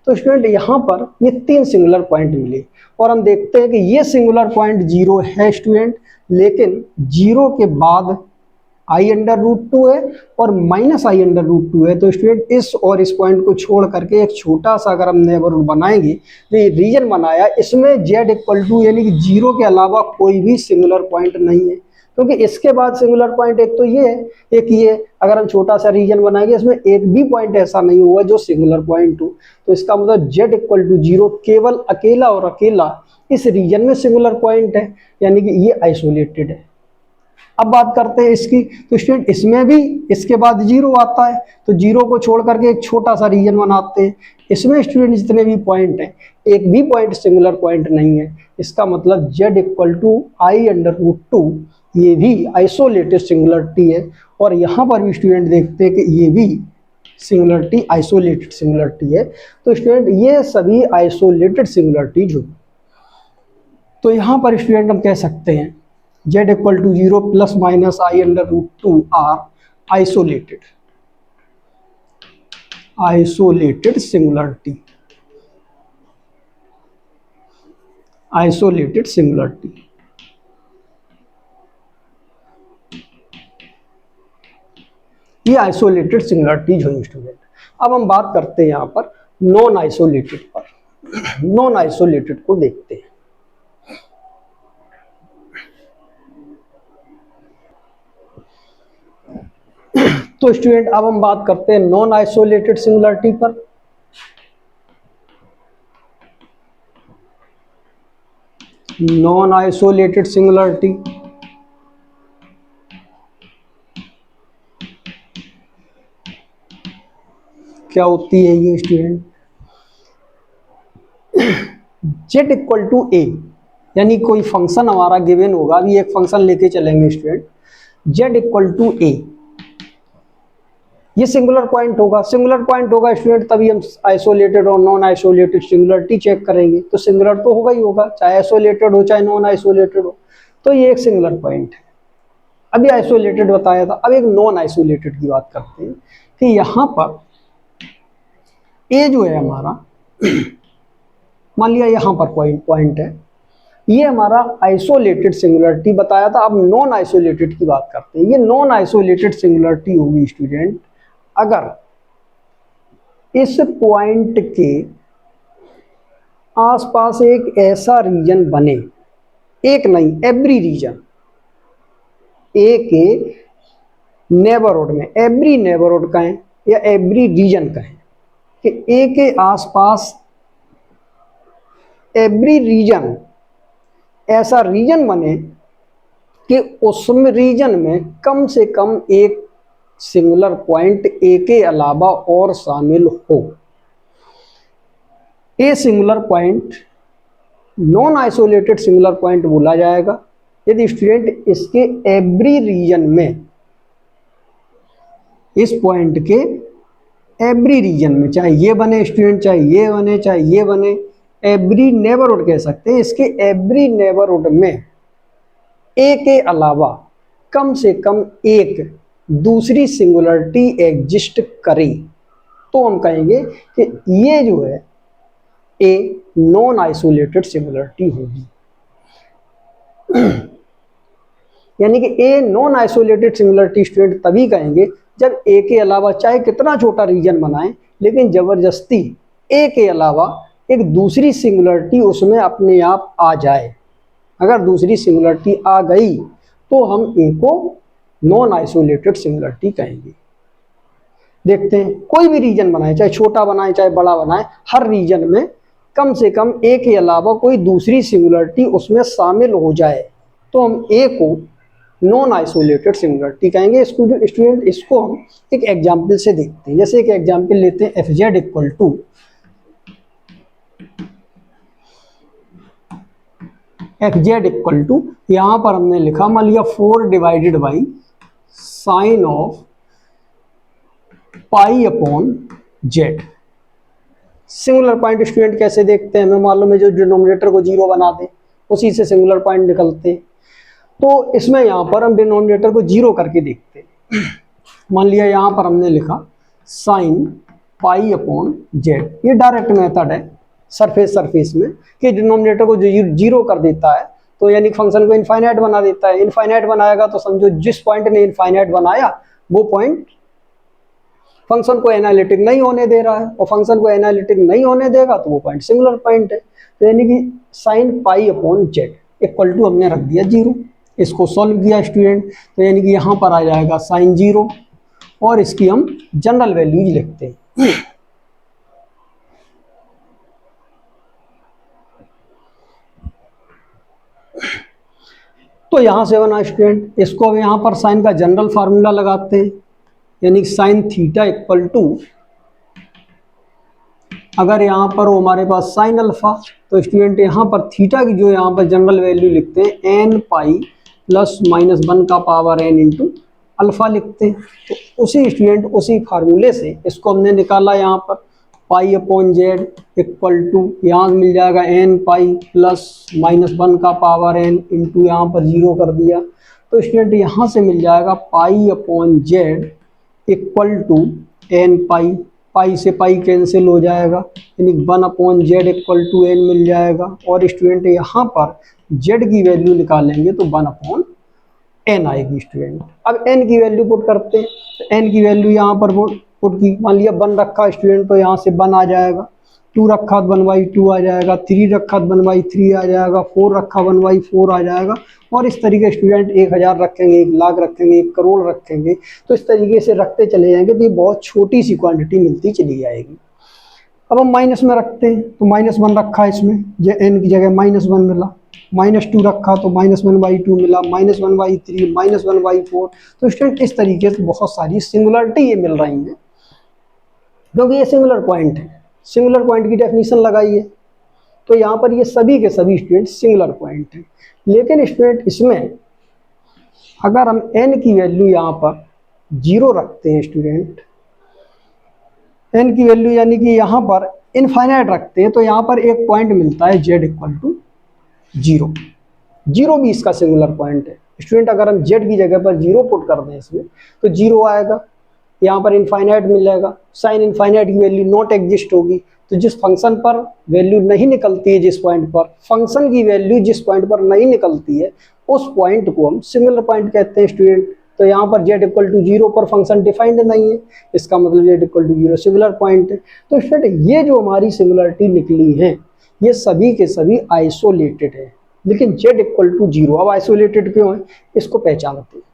तो स्टूडेंट यहाँ पर ये 3 सिंगुलर पॉइंट मिले और हम देखते हैं कि ये सिंगुलर पॉइंट 0 है स्टूडेंट, लेकिन 0 के बाद आई अंडर रूट 2 है और माइनस आई अंडर रूट 2 है। तो स्टूडेंट इस और इस पॉइंट को छोड़ करके एक छोटा सा अगर हम नेबरहुड बनाएंगे तो ये रीजन बनाया, इसमें जेड इक्वल टू यानी कि 0 के अलावा कोई भी सिंगुलर पॉइंट नहीं है, क्योंकि इसके बाद सिंगुलर पॉइंट एक तो ये है, एक ये। अगर हम छोटा सा रीजन बनाएंगे इसमें एक भी पॉइंट ऐसा नहीं हुआ जो सिंगुलर पॉइंट हो, तो इसका मतलब जेड इक्वल टू 0 केवल अकेला और अकेला इस रीजन में सिंगुलर पॉइंट है, यानी कि ये आइसोलेटेड है। अब बात करते हैं इसकी, तो स्टूडेंट इसमें भी इसके बाद 0 आता है, तो 0 को छोड़ करके एक छोटा सा रीजन बनाते हैं। इसमें स्टूडेंट जितने भी पॉइंट हैं एक भी पॉइंट सिंगुलर पॉइंट नहीं है, इसका मतलब Z equal to I under root 2 ये भी आइसोलेटेड सिंगुलरिटी है। और यहाँ पर भी स्टूडेंट देखते हैं कि ये भी सिंगुलरिटी आइसोलेटेड सिंगुलरिटी है। तो स्टूडेंट ये सभी आइसोलेटेड सिंगुलरिटीज हो। तो यहाँ पर स्टूडेंट हम कह सकते हैं z equal to 0 plus minus I under root 2 are isolated singularity, isolated singularity. ये आइसोलेटेड सिंगुलरिटीज हुई स्टूडेंट। अब हम बात करते हैं यहाँ पर नॉन आइसोलेटेड पर। नॉन आइसोलेटेड को देखते हैं। तो स्टूडेंट अब हम बात करते हैं नॉन आइसोलेटेड सिंगुलरिटी पर। नॉन आइसोलेटेड सिंगुलरिटी क्या होती है ये स्टूडेंट? जेड इक्वल टू ए, यानी कोई फंक्शन हमारा गिवन होगा, अभी एक फंक्शन लेके चलेंगे स्टूडेंट, जेड इक्वल टू ए, ये सिंगुलर पॉइंट होगा। सिंगुलर पॉइंट होगा स्टूडेंट तभी हम आइसोलेटेड और नॉन आइसोलेटेड सिंगुलरिटी चेक करेंगे। तो सिंगुलर तो होगा ही होगा, चाहे आइसोलेटेड हो चाहे नॉन आइसोलेटेड हो। तो ये एक सिंगुलर पॉइंट है। अभी आइसोलेटेड बताया था, अब एक नॉन आइसोलेटेड की बात करते हैं कि यहाँ पर ए जो है हमारा, मान लिया यहाँ पर पॉइंट है, ये हमारा आइसोलेटेड सिंगुलरिटी बताया था। अब नॉन आइसोलेटेड की बात करते हैं। ये नॉन आइसोलेटेड सिंगुलरिटी होगी स्टूडेंट अगर इस पॉइंट के आसपास एक ऐसा रीजन बने, एक नहीं एवरी रीजन, ए के नेबरहुड में, एवरी नेबरहुड कहें या एवरी रीजन कहें, कि ए के आसपास एवरी रीजन ऐसा रीजन बने कि उसमें रीजन में कम से कम एक सिंगुलर पॉइंट ए के अलावा और शामिल हो। A singular point non isolated singular point बोला जाएगा यदि स्टूडेंट इसके एवरी रीजन में, इस पॉइंट के एवरी रीजन में, चाहे ये बने स्टूडेंट, चाहे ये बने, चाहे ये बने, एवरी नेबरहुड कह सकते हैं, इसके एवरी नेबरहुड में ए के अलावा कम से कम एक दूसरी सिंगुलरिटी एग्जिस्ट करे, तो हम कहेंगे कि ये जो है ए नॉन आइसोलेटेड सिंगुलरिटी होगी। यानी कि a non isolated singularity student तभी कहेंगे जब ए के अलावा चाहे कितना छोटा रीजन बनाएं, लेकिन जबरदस्ती ए के अलावा एक दूसरी सिंगुलरिटी उसमें अपने आप आ जाए। अगर दूसरी सिंगुलरिटी आ गई तो हम ए को नॉन आइसोलेटेड सिंगुलरिटी कहेंगे। देखते हैं, कोई भी रीजन बनाए, चाहे छोटा बनाए चाहे बड़ा बनाए, हर रीजन में कम से कम ए के अलावा कोई दूसरी सिंगुलरिटी उसमें शामिल हो जाए तो हम ए को नॉन आइसोलेटेड सिंगुलरिटी कहेंगे। स्टूडेंट इसको हम एक एग्जाम्पल से देखते हैं। जैसे एक एग्जाम्पल लेते हैं, एफ जेड इक्वल टू यहाँ पर हमने लिखा, मान लिया 4 divided by sine of pi upon Z. Singular point student कैसे देखते हैं, हमें मालूम है जो डिनोमिनेटर को 0 बना दें उसी से सिंगुलर पॉइंट निकलते हैं। तो इसमें यहाँ पर हम डिनोमिनेटर को 0 करके देखते हैं। मान लिया यहाँ पर हमने लिखा साइन पाई अपॉन जेड, ये डायरेक्ट मेथड है सरफेस में कि डिनोमिनेटर को जो 0 कर देता है तो यानी फंक्शन को इनफाइनाइट बना देता है। इनफाइनाइट बनाएगा तो समझो जिस पॉइंट ने इनफाइनाइट बनाया वो पॉइंट फंक्शन को एनालिटिक नहीं होने दे रहा है, और फंक्शन को एनालिटिक नहीं होने देगा तो वो पॉइंट सिंगुलर पॉइंट है। तो यानी कि sine pi upon Z equal to हमने रख दिया 0। इसको सॉल्व किया स्टूडेंट, तो यानी कि यहाँ पर आ जाएगा साइन 0 और इसकी हम जनरल वैल्यूज लिखते हैं। तो यहाँ से बना स्टूडेंट, इसको अब यहाँ पर साइन का जनरल फार्मूला लगाते हैं, यानी साइन थीटा इक्वल टू, अगर यहाँ पर हो हमारे पास साइन अल्फा, तो स्टूडेंट यहाँ पर थीटा की जो यहाँ पर जनरल वैल्यू लिखते हैं एन पाई प्लस माइनस 1 का पावर एन इंटू अल्फा लिखते हैं। तो उसी स्टूडेंट उसी फार्मूले से इसको हमने निकाला, यहाँ पर pi upon Z equal to यहाँ मिल जाएगा एन पाई प्लस माइनस 1 का पावर एन इंटू यहाँ पर 0 कर दिया। तो स्टूडेंट यहाँ से मिल जाएगा pi upon Z equal to N pi, pi से पाई कैंसिल हो जाएगा, यानी 1 upon Z equal to N मिल जाएगा। और स्टूडेंट यहाँ पर जेड की वैल्यू निकालेंगे तो 1 अपॉन एन आएगी स्टूडेंट। अब एन की वैल्यू पुट करते हैं, तो एन की वैल्यू यहाँ पर पुट की, मान लिया 1 रखा स्टूडेंट तो यहाँ से 1 आ जाएगा, 2 रखा 1/2 आ जाएगा, 3 रखा 1/3 आ जाएगा, 4 रखा 1/4 आ जाएगा। और इस तरीके स्टूडेंट 1000 रखेंगे, 1 लाख रखेंगे, 1 करोड़ रखेंगे, तो इस तरीके से रखते चले जाएंगे तो ये बहुत छोटी सी क्वांटिटी मिलती चली जाएगी। अब हम माइनस में रखते हैं, तो -1 रखा इसमें, एन की जगह -1 मिला, -2 रखा तो -1/2 मिला, -1/3, -1/4। तो स्टूडेंट इस तरीके से बहुत सारी सिंगुलरिटी ये मिल रही हैं, क्योंकि ये सिंगुलर पॉइंट है। सिंगुलर पॉइंट की डेफिनेशन लगाई है, तो यहाँ पर ये सभी के सभी स्टूडेंट सिंगुलर पॉइंट हैं। लेकिन स्टूडेंट इसमें अगर हम n की वैल्यू यहाँ पर 0 रखते हैं स्टूडेंट, n की वैल्यू यानी कि यहाँ पर इनफाइनाइट रखते हैं, तो यहाँ पर एक पॉइंट मिलता है z इक्वल टू 0। जीरो भी इसका सिंगुलर पॉइंट है। स्टूडेंट अगर हम जेड की जगह पर जीरो पुट कर दें इसमें तो जीरो आएगा, यहाँ पर इनफाइनाइट मिलेगा, साइन इनफाइनाइट की वैल्यू नॉट एग्जिस्ट होगी। तो जिस फंक्शन पर वैल्यू नहीं निकलती है, जिस पॉइंट पर फंक्शन की वैल्यू जिस पॉइंट पर नहीं निकलती है, उस पॉइंट को हम सिंगुलर पॉइंट कहते हैं स्टूडेंट। तो यहाँ पर z इक्वल टू जीरो पर फंक्शन डिफाइंड नहीं है, इसका मतलब z equal to zero singular point है। तो स्टूडेंट ये जो हमारी सिंगुलरिटी निकली है ये सभी के सभी आइसोलेटेड है, लेकिन z इक्वल टू जीरो। अब आइसोलेटेड क्यों है इसको पहचानते हैं।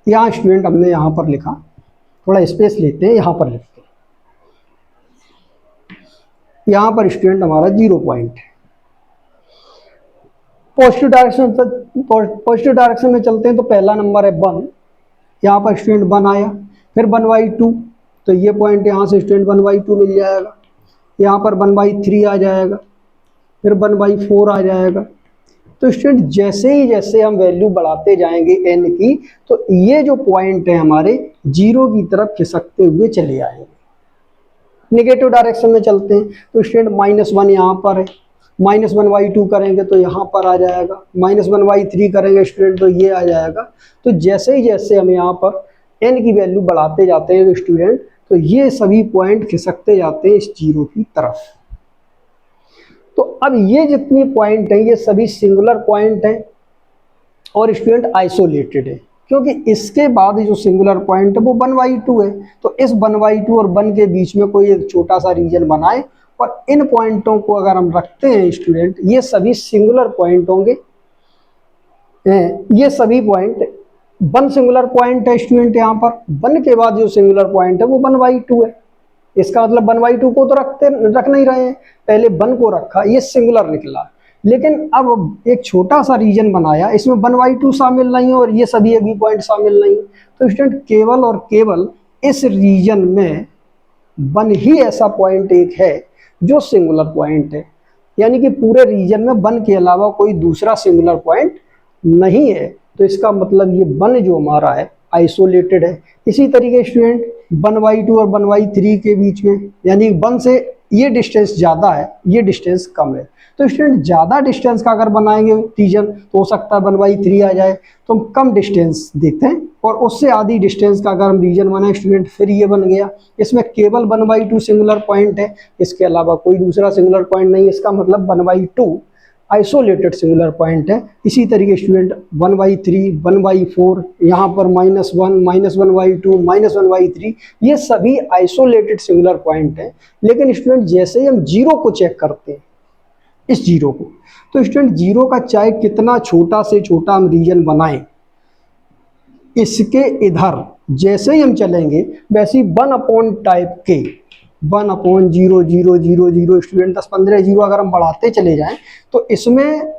यहाँ स्टूडेंट हमने यहाँ पर लिखा, थोड़ा स्पेस लेते हैं, यहाँ पर लिखते हैं। यहाँ पर स्टूडेंट हमारा जीरो पॉइंट है। पॉजिटिव डायरेक्शन में चलते हैं तो पहला नंबर है 1, यहाँ पर स्टूडेंट 1 आया, फिर 1/2, तो ये पॉइंट यहाँ से स्टूडेंट 1/2 मिल जाएगा, यहाँ पर 1/3 आ जाएगा, फिर 1/4 आ जाएगा। तो स्टूडेंट जैसे हम वैल्यू बढ़ाते जाएंगे n की, तो ये जो पॉइंट है हमारे जीरो की तरफ खिसकते हुए चले आएंगे। नेगेटिव डायरेक्शन में चलते हैं तो स्टूडेंट -1 यहाँ पर है, -1/2 करेंगे तो यहाँ पर आ जाएगा, -1/3 करेंगे स्टूडेंट तो ये आ जाएगा। तो जैसे हम यहाँ पर n की वैल्यू बढ़ाते जाते हैं स्टूडेंट, तो ये सभी पॉइंट खिसकते जाते हैं इस जीरो की तरफ। तो अब ये जितनी पॉइंट हैं ये सभी सिंगुलर पॉइंट हैं और स्टूडेंट आइसोलेटेड है, क्योंकि इसके बाद जो सिंगुलर पॉइंट है वो 1/2 है। तो इस 1/2 और 1 के बीच में कोई एक छोटा सा रीजन बनाए और इन पॉइंटों को अगर हम रखते हैं स्टूडेंट, ये सभी सिंगुलर पॉइंट होंगे। ये सभी पॉइंट 1 सिंगुलर पॉइंट है स्टूडेंट, यहाँ पर 1 के बाद जो सिंगुलर पॉइंट है वो 1/2 है। इसका मतलब 1/2 को तो रख नहीं रहे हैं, पहले 1 को रखा, ये सिंगुलर निकला। लेकिन अब एक छोटा सा रीजन बनाया, इसमें 1/2 शामिल नहीं है और ये सभी एक भी पॉइंट शामिल नहीं है। तो स्टूडेंट केवल और केवल इस रीजन में 1 ही ऐसा पॉइंट एक है जो सिंगुलर पॉइंट है, यानी कि पूरे रीजन में 1 के अलावा कोई दूसरा सिंगुलर पॉइंट नहीं है। तो इसका मतलब ये 1 जो हमारा है आइसोलेटेड है। इसी तरीके स्टूडेंट 1/2 और 1/3 के बीच में, यानी 1 से ये डिस्टेंस ज़्यादा है, ये डिस्टेंस कम है। तो स्टूडेंट ज़्यादा डिस्टेंस का अगर बनाएंगे रीजन तो हो सकता है 1/3 आ जाए, तो हम कम डिस्टेंस देखते हैं। और उससे आधी डिस्टेंस का अगर हम रीजन बनाए स्टूडेंट फिर ये बन गया। इसमें केवल 1/2 सिंगुलर पॉइंट है, इसके अलावा कोई दूसरा सिंगुलर पॉइंट नहीं। इसका मतलब 1/2 आइसोलेटेड सिंगुलर पॉइंट है। इसी तरीके स्टूडेंट 1/3, 1/4, यहाँ पर -1, -1/2, -1/3, ये सभी आइसोलेटेड सिंगुलर पॉइंट हैं। लेकिन स्टूडेंट जैसे ही हम जीरो को चेक करते हैं, इस जीरो को, तो स्टूडेंट जीरो का चाहे कितना छोटा से छोटा हम रीजन बनाएं, इसके इधर जैसे ही हम चलेंगे वैसे ही 1 टाइप के 1/00000 स्टूडेंट 10-15 जीरो अगर हम बढ़ाते चले जाएं, तो इसमें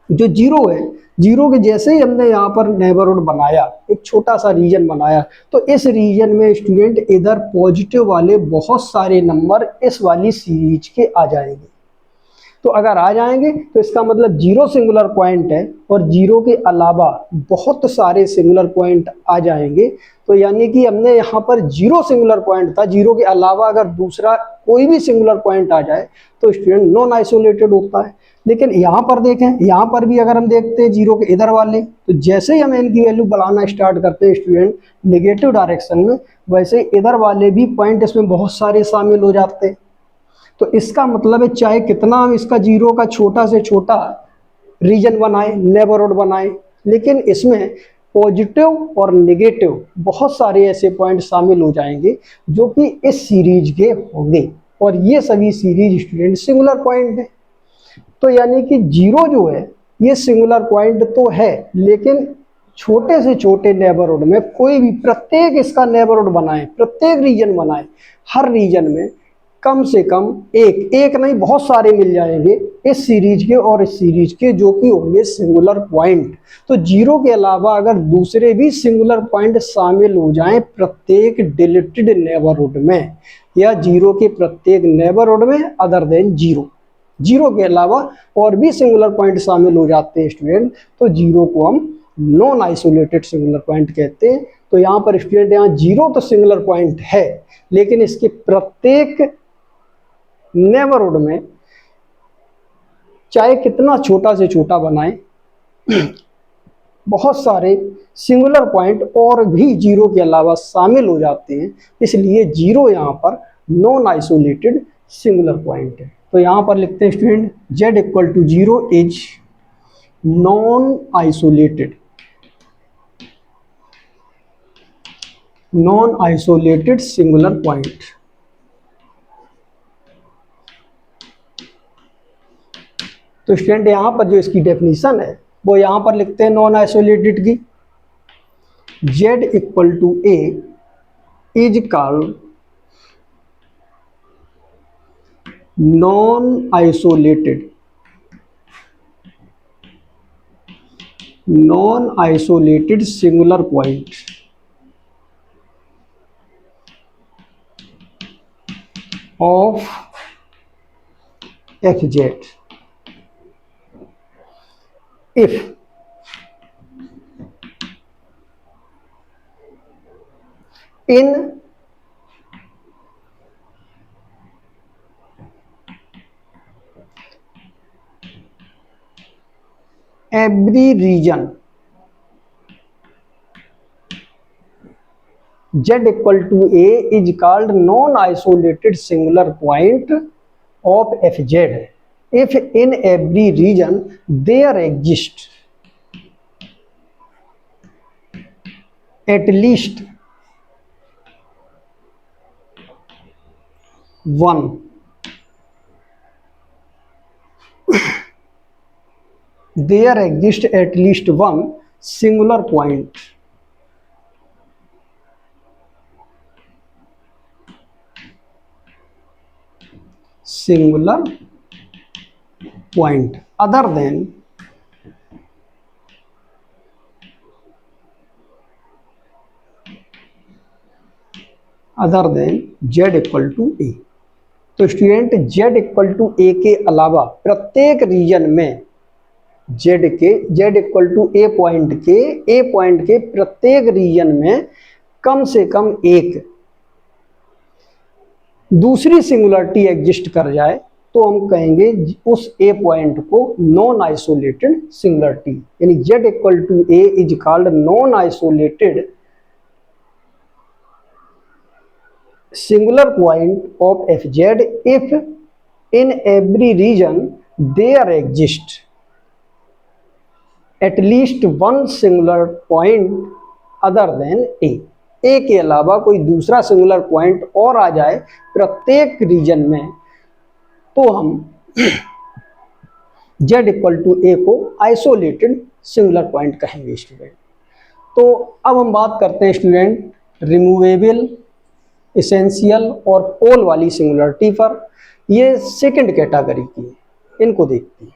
जो जीरो है, जीरो के जैसे ही हमने यहाँ पर नेबरहुड बनाया, एक छोटा सा रीजन बनाया, तो इस रीजन में स्टूडेंट इधर पॉजिटिव वाले बहुत सारे नंबर इस वाली सीरीज के आ जाएंगे। तो अगर आ जाएंगे तो इसका मतलब जीरो सिंगुलर पॉइंट है और जीरो के अलावा बहुत सारे सिंगुलर पॉइंट आ जाएंगे। तो यानी कि हमने यहाँ पर जीरो सिंगुलर पॉइंट था, जीरो के अलावा अगर दूसरा कोई भी सिंगुलर पॉइंट आ जाए तो स्टूडेंट नॉन आइसोलेटेड होता है। लेकिन यहाँ पर देखें, यहाँ पर भी अगर हम देखते हैं जीरो के इधर वाले, तो जैसे ही हम इनकी वैल्यू बढ़ाना स्टार्ट करते हैं स्टूडेंट नेगेटिव डायरेक्शन में, वैसे इधर वाले भी पॉइंट इसमें बहुत सारे शामिल हो जाते हैं। तो इसका मतलब है चाहे कितना हम इसका जीरो का छोटा से छोटा रीजन बनाए, नेबरहुड बनाए, लेकिन इसमें पॉजिटिव और नेगेटिव बहुत सारे ऐसे पॉइंट शामिल हो जाएंगे जो कि इस सीरीज के होंगे, और ये सभी सीरीज स्टूडेंट सिंगुलर पॉइंट है। तो यानी कि जीरो जो है ये सिंगुलर पॉइंट तो है, लेकिन छोटे से छोटे नेबरहुड में कोई भी प्रत्येक इसका नेबरहुड बनाए, प्रत्येक रीजन बनाए, हर रीजन में कम से कम एक नहीं बहुत सारे मिल जाएंगे इस सीरीज के और इस सीरीज के, जो कि होंगे सिंगुलर पॉइंट। तो जीरो के अलावा अगर दूसरे भी सिंगुलर पॉइंट शामिल हो जाएं प्रत्येक डिलीटेड नेबरहुड में, या जीरो के प्रत्येक नेबरहुड में अदर देन जीरो, जीरो के अलावा और भी सिंगुलर पॉइंट शामिल हो जाते हैं स्टूडेंट, तो जीरो को हम नॉन आइसोलेटेड सिंगुलर पॉइंट कहते हैं। तो यहाँ पर स्टूडेंट यहाँ जीरो तो सिंगुलर पॉइंट है, लेकिन इसके प्रत्येक नेबरहुड में चाहे कितना छोटा से छोटा बनाए, बहुत सारे सिंगुलर पॉइंट और भी जीरो के अलावा शामिल हो जाते हैं, इसलिए जीरो यहाँ पर नॉन आइसोलेटेड सिंगुलर पॉइंट है। तो यहाँ पर लिखते हैं student z equal to zero is non isolated singular point. तो स्टूडेंट यहाँ पर जो इसकी डेफिनेशन है वो यहाँ पर लिखते हैं नॉन आइसोलेटेड की, z equal to a is called non isolated singular point of fz if in every region z equal to a is called non-isolated singular point of fz if in every region there exists at least one singular point other than z equal to a। तो student z equal to a के अलावा प्रत्येक region में z equal to a point के प्रत्येक region में कम से कम एक दूसरी सिंगुलरिटी एग्जिस्ट कर जाए तो हम कहेंगे उस a पॉइंट को नॉन आइसोलेटेड सिंगुलरिटी, यानी z equal to a is called non isolated singular point of fz if in every region there exists at least one singular point other than a के अलावा कोई दूसरा singular point और आ जाए प्रत्येक region में तो हम z इक्वल टू a को आइसोलेटेड सिंगुलर पॉइंट कहेंगे स्टूडेंट। तो अब हम बात करते हैं स्टूडेंट रिमूवेबल, एसेंशियल और पोल वाली सिंगुलरिटी पर। ये सेकंड कैटेगरी की है, इनको देखते हैं।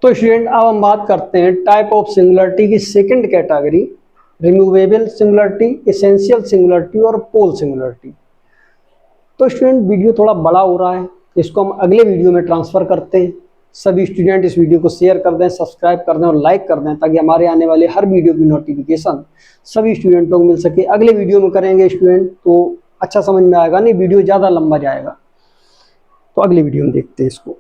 तो स्टूडेंट अब हम बात करते हैं टाइप ऑफ सिंगुलरिटी की second category, removable singularity, essential singularity और पोल सिंगुलरिटी। तो स्टूडेंट वीडियो थोड़ा बड़ा हो रहा है, इसको हम अगले वीडियो में ट्रांसफ़र करते हैं। सभी स्टूडेंट इस वीडियो को शेयर कर दें, सब्सक्राइब कर दें और लाइक कर दें ताकि हमारे आने वाले हर वीडियो की नोटिफिकेशन सभी स्टूडेंटों को मिल सके। अगले वीडियो में करेंगे स्टूडेंट तो अच्छा समझ में आएगा, नहीं वीडियो ज़्यादा लंबा जाएगा। तो अगले वीडियो में देखते हैं इसको।